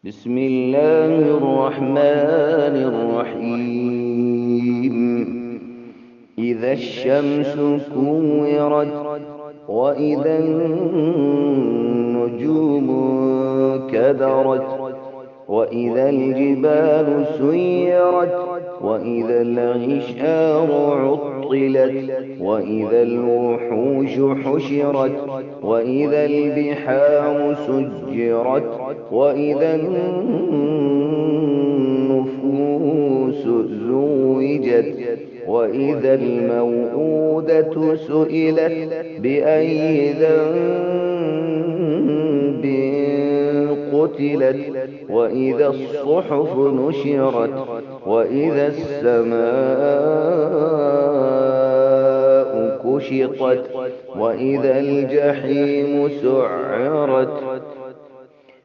بسم الله الرحمن الرحيم. إذا الشمس كورت وإذا النجوم كدرت وإذا الجبال سيرت وإذا العشار عطلت وإذا الوحوش حشرت وإذا البحار سجرت وإذا النفوس زوجت وإذا الموءودة سئلت بأي ذنب قتلت وإذا الصحف نشرت وإذا السماء كشطت وإذا الجحيم سعرت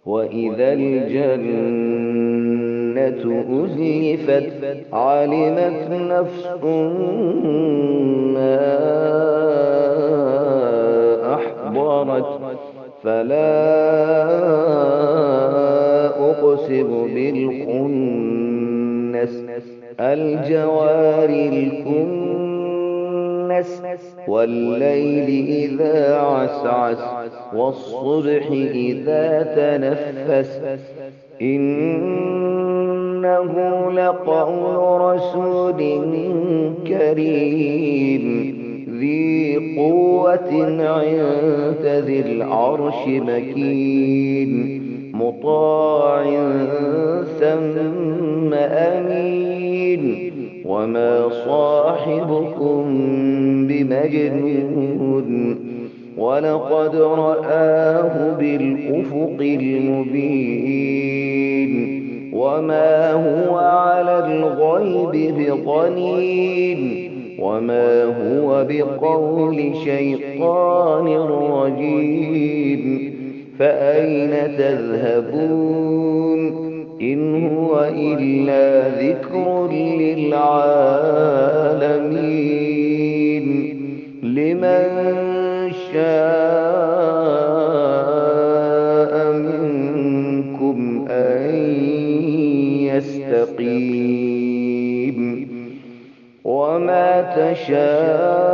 وإذا الجنة أزلفت علمت نفس ما أحضرت فلا أقسم بالخنس الجوار الكنس والليل إذا عسعس والصبح إذا تنفس إنه لقول رسول كريم ذي قوة عند ذي العرش مكين مطاع ثم أمين وما صاحبكم بمجنون ولقد رآه بالأفق المبين وما هو على الغيب بضنين وما هو بقول شيطان رجيم فأين تذهبون إن هو إلا ذكر للعالمين لمن شاء منكم أن يستقيم وما تشاءون